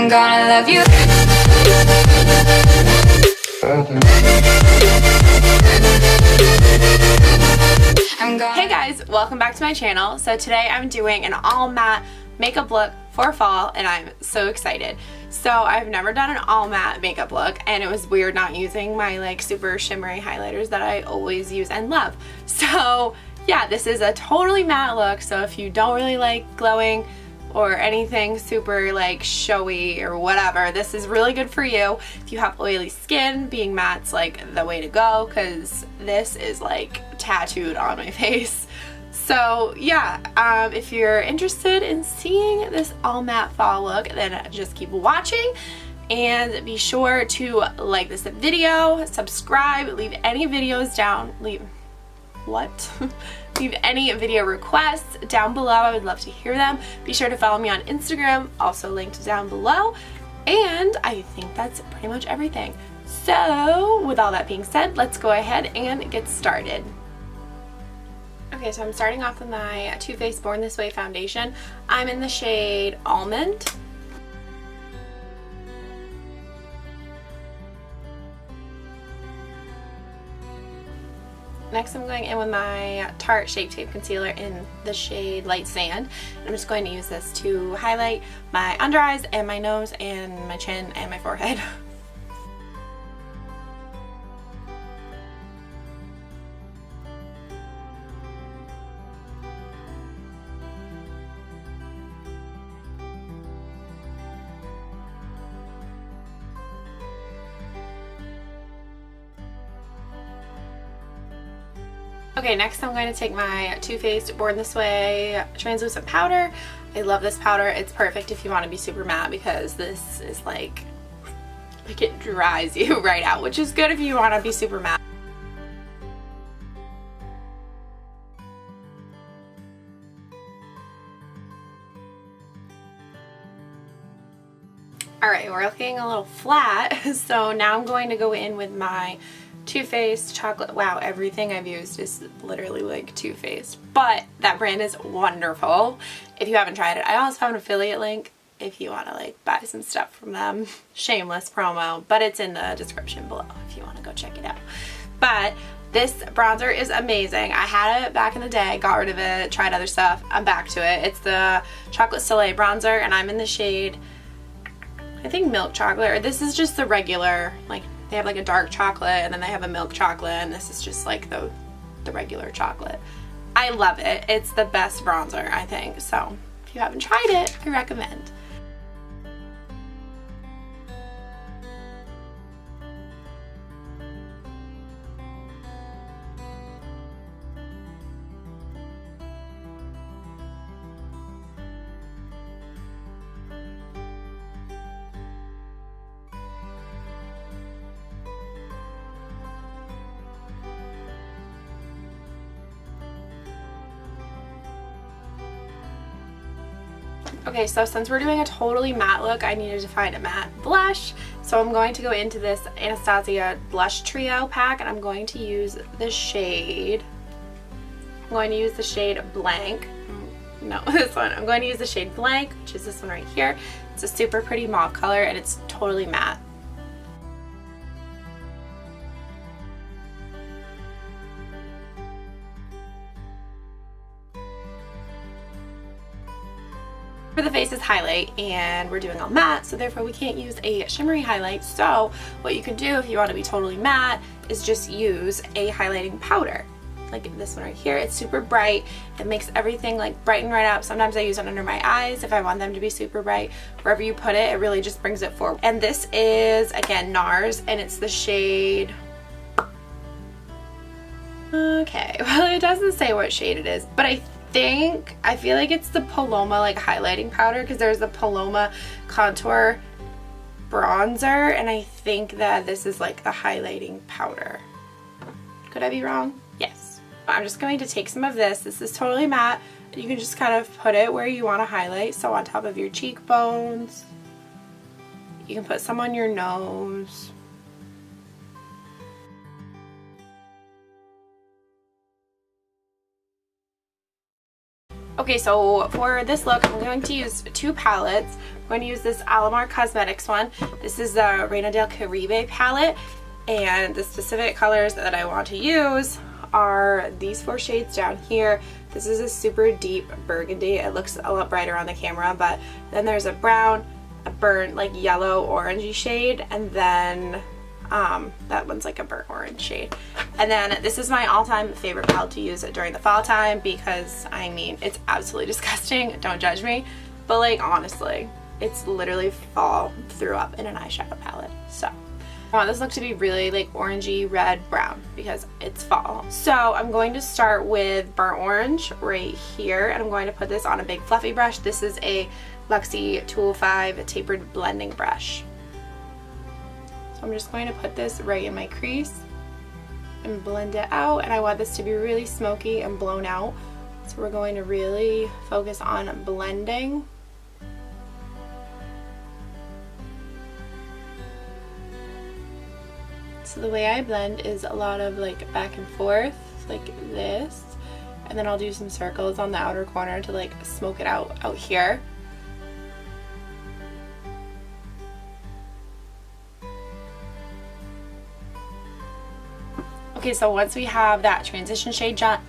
I'm gonna love you. Hey guys, welcome back to my channel. So today I'm doing an all matte makeup look for fall and I'm so excited. So I've never done an all matte makeup look and it was weird not using my like super shimmery highlighters that I always use and love. So yeah, this is a totally matte look, so if you don't really like glowing or anything super like showy or whatever, this is really good for you. If you have oily skin, being matte's like the way to go because this is like tattooed on my face. So yeah, if you're interested in seeing this all matte fall look, then just keep watching and be sure to like this video, subscribe, leave any videos down, leave any video requests down below. I would love to hear them. Be sure to follow me on Instagram, also linked down below. And I think that's pretty much everything. So with all that being said, let's go ahead and get started. Okay, so I'm starting off with my Too Faced Born This Way foundation. I'm in the shade Almond. Next I'm going in with my Tarte Shape Tape Concealer in the shade Light Sand. I'm just going to use this to highlight my under eyes and my nose and my chin and my forehead. Okay, next I'm going to take my Too Faced Born This Way translucent powder. I love this powder. It's perfect if you want to be super matte because this is like it dries you right out, which is good if you want to be super matte. Alright, we're looking a little flat, so now I'm going to go in with my Too Faced chocolate. Wow, everything I've used is literally like Too Faced, but that brand is wonderful if you haven't tried it. I also have an affiliate link if you want to like buy some stuff from them. Shameless promo, but it's in the description below if you want to go check it out. But this bronzer is amazing. I had it back in the day, got rid of it, tried other stuff. I'm back to it. It's the Chocolate Soleil bronzer and I'm in the shade, I think Milk Chocolate, or this is just the regular, like they have like a dark chocolate and then they have a milk chocolate and this is just like the regular chocolate. I love it. It's the best bronzer, I think. So if you haven't tried it, I recommend. Okay, so since we're doing a totally matte look, I needed to find a matte blush. So I'm going to go into this Anastasia blush trio pack and I'm going to use the shade, Blank. No, this one. I'm going to use the shade Blank, which is this one right here. It's a super pretty mauve color and it's totally matte. For the face is highlight and we're doing all matte, so therefore we can't use a shimmery highlight. So what you can do if you want to be totally matte is just use a highlighting powder. Like this one right here, it's super bright. It makes everything like brighten right up. Sometimes I use it under my eyes if I want them to be super bright. Wherever you put it, it really just brings it forward. And this is, again, Nars, and it's the shade... Okay, well it doesn't say what shade it is, but I feel like it's the Paloma like highlighting powder because there's the Paloma contour bronzer and I think that this is like the highlighting powder. Could I be wrong? Yes. I'm just going to take some of this. This is totally matte. You can just kind of put it where you want to highlight, so on top of your cheekbones. You can put some on your nose. Okay, so for this look, I'm going to use two palettes. I'm going to use this Alamar Cosmetics one. This is the Reina del Caribe palette, and the specific colors that I want to use are these 4 shades down here. This is a super deep burgundy. It looks a lot brighter on the camera, but then there's a brown, a burnt like yellow orangey shade, and then that one's like a burnt orange shade. And then this is my all-time favorite palette to use during the fall time because, I mean, it's absolutely disgusting. Don't judge me. But like, honestly, it's literally fall threw up in an eyeshadow palette. So I want this look to be really like orangey, red, brown because it's fall. So I'm going to start with burnt orange right here, and I'm going to put this on a big fluffy brush. This is a Luxie 205 tapered blending brush. I'm just going to put this right in my crease and blend it out, and I want this to be really smoky and blown out, so we're going to really focus on blending. So the way I blend is a lot of like back and forth like this, and then I'll do some circles on the outer corner to like smoke it out here. Okay, so once we have that transition shade done,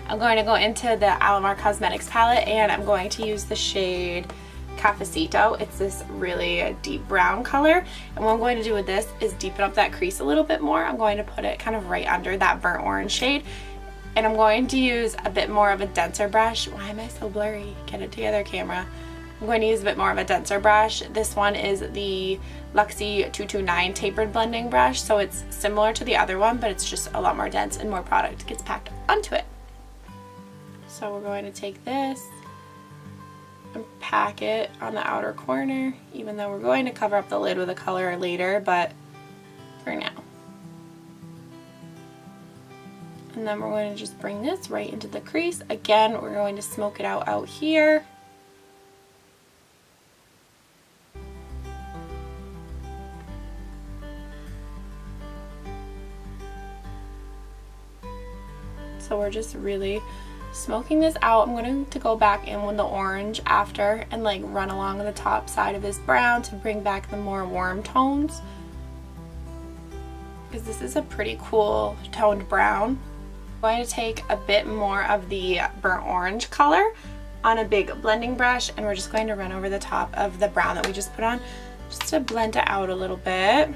I'm going to go into the Alamar Cosmetics palette, and I'm going to use the shade Cafecito. It's this really deep brown color, and what I'm going to do with this is deepen up that crease a little bit more. I'm going to put it kind of right under that burnt orange shade, and I'm going to use a bit more of a denser brush. Why am I so blurry? Get it together, camera. I'm going to use a bit more of a denser brush. This one is the Luxie 229 tapered blending brush, so it's similar to the other one, but it's just a lot more dense and more product gets packed onto it. So we're going to take this and pack it on the outer corner, even though we're going to cover up the lid with a color later, but for now. And then we're going to just bring this right into the crease. Again, we're going to smoke it out here. So we're just really smoking this out. I'm going to go back in with the orange after and like run along the top side of this brown to bring back the more warm tones, because this is a pretty cool toned brown. I'm going to take a bit more of the burnt orange color on a big blending brush, and we're just going to run over the top of the brown that we just put on just to blend it out a little bit.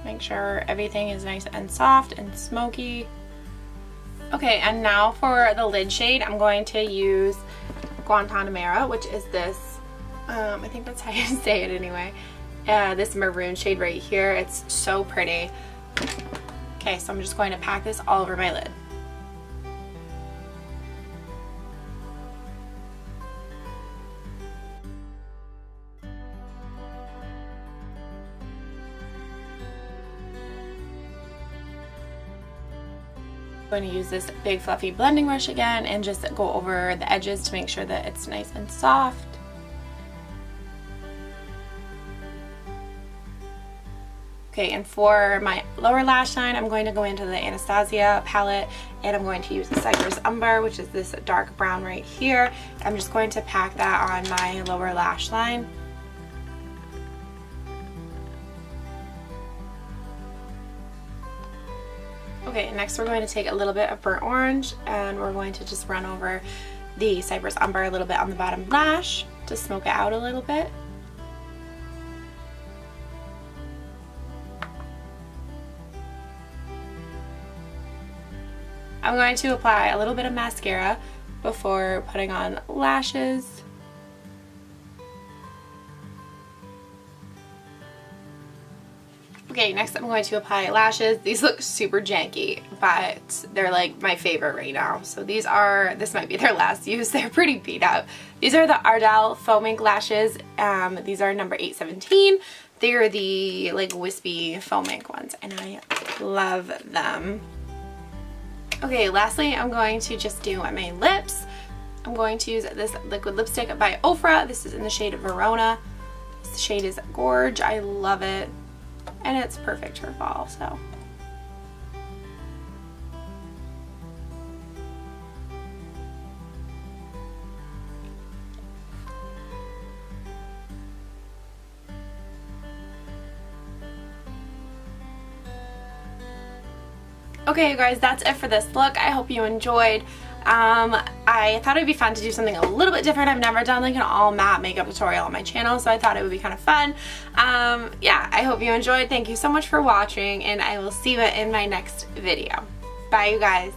Make sure everything is nice and soft and smoky. Okay, and now for the lid shade, I'm going to use Guantanamera, which is this, I think that's how you say it anyway, this maroon shade right here. It's so pretty. Okay, so I'm just going to pack this all over my lid. I'm going to use this big fluffy blending brush again and just go over the edges to make sure that it's nice and soft. Okay, and for my lower lash line, I'm going to go into the Anastasia palette, and I'm going to use the Cypress Umber, which is this dark brown right here. I'm just going to pack that on my lower lash line. Okay, next we're going to take a little bit of burnt orange, and we're going to just run over the Cypress Umber a little bit on the bottom lash to smoke it out a little bit. I'm going to apply a little bit of mascara before putting on lashes. Okay, next I'm going to apply lashes. These look super janky, but they're like my favorite right now. So this might be their last use. They're pretty beat up. These are the Ardell Faux Mink lashes. These are number 817. They are the like wispy faux mink ones, and I love them. Okay, lastly, I'm going to just do my lips. I'm going to use this liquid lipstick by Ofra. This is in the shade Verona. This shade is gorge. I love it. And it's perfect for fall, so Okay, you guys, that's it for this look. I hope you enjoyed. I thought it would be fun to do something a little bit different. I've never done like an all matte makeup tutorial on my channel, so I thought it would be kind of fun. Yeah, I hope you enjoyed. Thank you so much for watching, and I will see you in my next video. Bye, you guys.